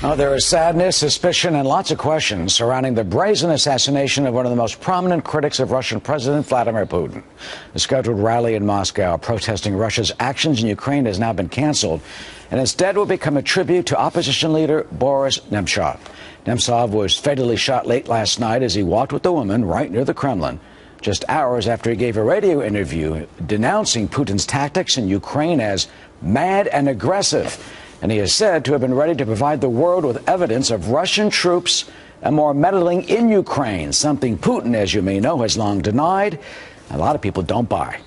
Oh, there is sadness, suspicion, and lots of questions surrounding the brazen assassination of one of the most prominent critics of Russian President Vladimir Putin. A scheduled rally in Moscow protesting Russia's actions in Ukraine has now been canceled, and instead will become a tribute to opposition leader Boris Nemtsov. Nemtsov was fatally shot late last night as he walked with a woman right near the Kremlin, just hours after he gave a radio interview denouncing Putin's tactics in Ukraine as mad and aggressive. And he is said to have been ready to provide the world with evidence of Russian troops and more meddling in Ukraine, something Putin, as you may know, has long denied. A lot of people don't buy.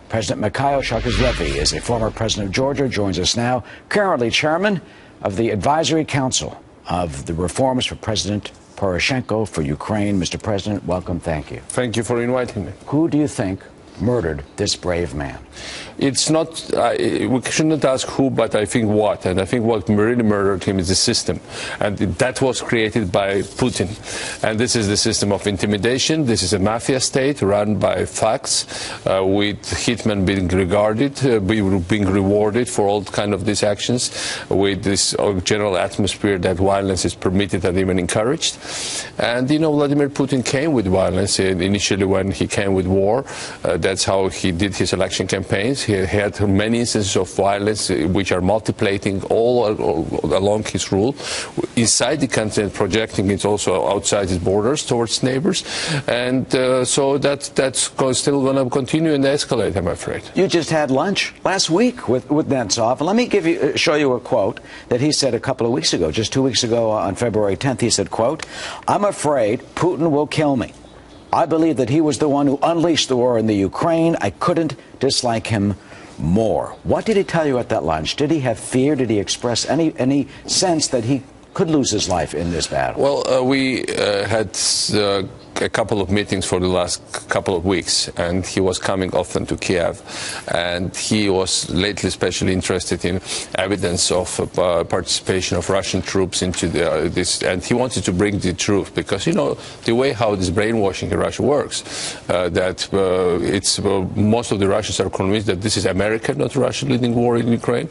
President Mikheil Saakashvili is a former president of Georgia, joins us now, currently chairman of the Advisory Council of the Reforms for President Poroshenko for Ukraine. Mr. President, welcome. Thank you. Thank you for inviting me. Who do you think murdered this brave man? It's not, we shouldn't ask who, but I think what. And I think what really murdered him is the system. And that was created by Putin. And this is the system of intimidation. This is a mafia state run by thugs, with hitmen being being rewarded for all kind of these actions, with this general atmosphere that violence is permitted and even encouraged. And, you know, Vladimir Putin came with violence initially when he came with war. That's how he did his election campaigns. He had many instances of violence which are multiplying all along his rule, inside the country and projecting it also outside his borders towards neighbors. And so that's still going to continue and escalate, I'm afraid. You just had lunch last week with Nemtsov. Let me show you a quote that he said a couple of weeks ago, just 2 weeks ago on February 10th. He said, quote, "I'm afraid Putin will kill me. I believe that he was the one who unleashed the war in the Ukraine. I couldn't dislike him more." What did he tell you at that lunch? Did he have fear? Did he express any sense that he could lose his life in this battle? Well, we had a couple of meetings for the last couple of weeks, and he was coming often to Kiev, and he was lately especially interested in evidence of participation of Russian troops into this, and he wanted to bring the truth, because, you know, the way how this brainwashing in Russia works, that it's most of the Russians are convinced that this is America, not Russia, leading war in Ukraine,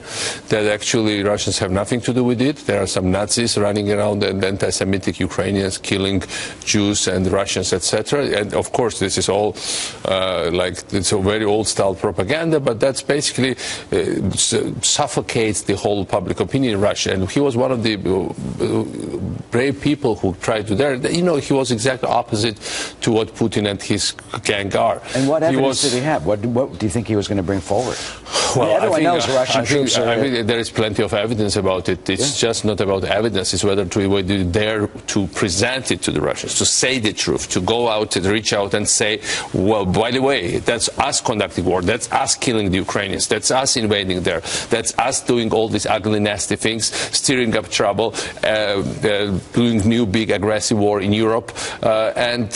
that actually Russians have nothing to do with it. There are some Nazis running around and anti-Semitic Ukrainians killing Jews and Russians, etc. And of course, this is all like it's a very old-style propaganda, but that's basically suffocates the whole public opinion in Russia. And he was one of the brave people who tried to dare. You know, he was exactly opposite to what Putin and his gang are. And what evidence did he have? What do you think he was going to bring forward? Well, everyone knows Russian troops are... I think there is plenty of evidence about it. It's just not about evidence. It's whether to dare to present it to the Russians, to say the truth, to go out and reach out and say, well, by the way, that's us conducting war, that's us killing the Ukrainians, that's us invading there, that's us doing all these ugly, nasty things, stirring up trouble, doing new big aggressive war in Europe, and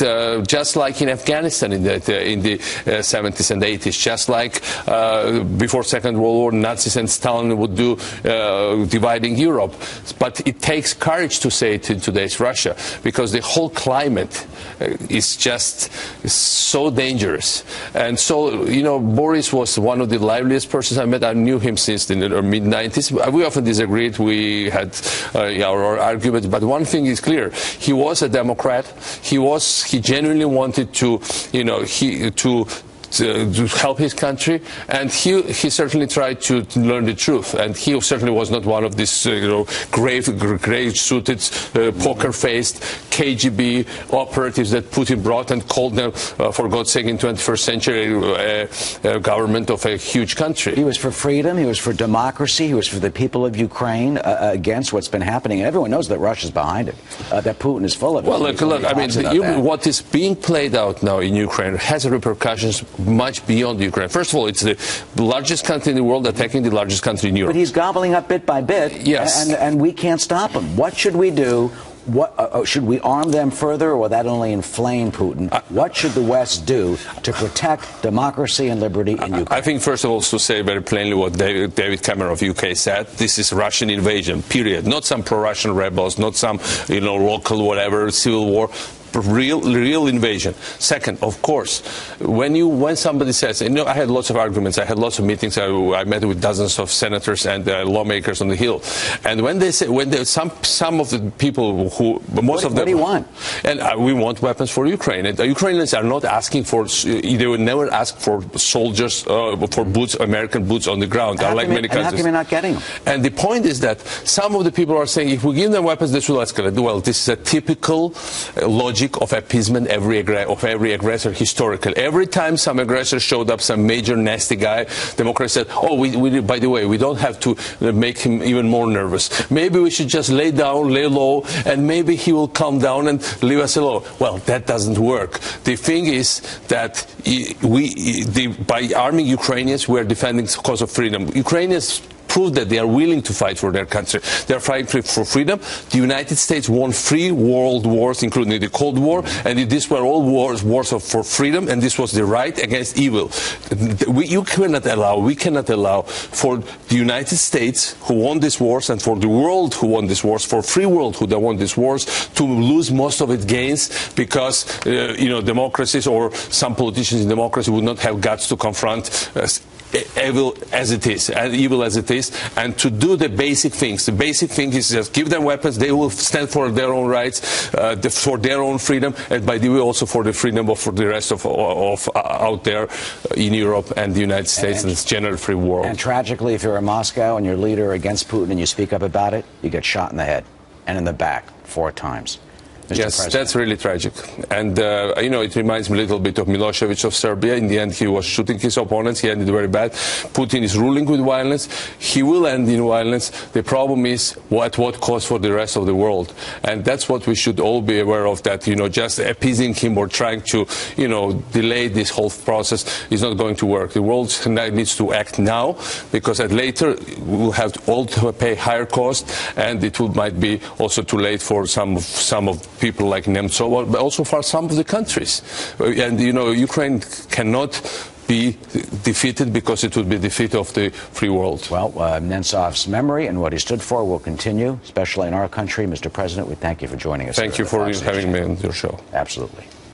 just like in Afghanistan in the 70s and 80s, just like before Second World War, Nazis and Stalin would do, dividing Europe. But it takes courage to say it in today's Russia, because the whole climate is just so dangerous. And so, you know, Boris was one of the liveliest persons I met. I knew him since the mid-90s. We often disagreed. We had our arguments. But one thing is clear. He was a Democrat. He genuinely wanted to, you know, to help his country, and he certainly tried to learn the truth, and he certainly was not one of these gray-suited, poker-faced KGB operatives that Putin brought and called them, for God's sake, in 21st century government of a huge country. He was for freedom, he was for democracy, he was for the people of Ukraine, against what's been happening. And everyone knows that Russia's behind it, that Putin is full of it. Well, look, I mean, what is being played out now in Ukraine has repercussions much beyond Ukraine. First of all, it's the largest country in the world attacking the largest country in Europe. But he's gobbling up bit by bit, yes, and we can't stop him. What should we do? What should we arm them further, or will that only inflame Putin? What should the West do to protect democracy and liberty in Ukraine? I think, first of all, to say very plainly what David Cameron of UK said, this is Russian invasion, period. Not some pro-Russian rebels, not some, you know, local whatever, civil war. real invasion. Second, of course, when somebody says, I had lots of arguments, I had lots of meetings, I met with dozens of senators and lawmakers on the Hill, and when they say, some of the people who, most of them, what do you want? And we want weapons for Ukraine. And the Ukrainians are not asking for, they will never ask for soldiers, for boots, American boots on the ground. How come you're not getting them? And the point is that some of the people are saying, if we give them weapons, this will escalate. Well, this is a typical logic of appeasement of every aggressor historically. Every time some aggressor showed up, some major nasty guy, Democrats said, by the way, we don't have to make him even more nervous. Maybe we should just lay low, and maybe he will calm down and leave us alone. Well, that doesn't work. The thing is that by arming Ukrainians, we are defending the cause of freedom. Ukrainians prove that they are willing to fight for their country. They are fighting for freedom. The United States won 3 world wars, including the Cold War, and these were all wars for freedom, and this was the right against evil. We cannot allow for the United States, who won these wars, and for the world who won these wars, for free world who won these wars, to lose most of its gains because democracies or some politicians in democracy would not have guts to confront evil as it is, and to do the basic things. The basic thing is just give them weapons. They will stand for their own rights, for their own freedom, and by the way, also for the freedom of the rest of out there in Europe and the United States and this general free world. And tragically, if you're in Moscow and your leader against Putin and you speak up about it, you get shot in the head and in the back 4 times. Mr. Yes, President. That's really tragic. And, it reminds me a little bit of Milosevic of Serbia. In the end, he was shooting his opponents. He ended very bad. Putin is ruling with violence. He will end in violence. The problem is at what cost for the rest of the world. And that's what we should all be aware of, that, just appeasing him or trying to, delay this whole process is not going to work. The world needs to act now, because later we will have to pay higher cost, and it might be also too late for some of people like Nemtsov, but also for some of the countries. And, Ukraine cannot be defeated because it would be defeat of the free world. Well, Nemtsov's memory and what he stood for will continue, especially in our country. Mr. President, we thank you for joining us. Thank you for having me on your show. Absolutely.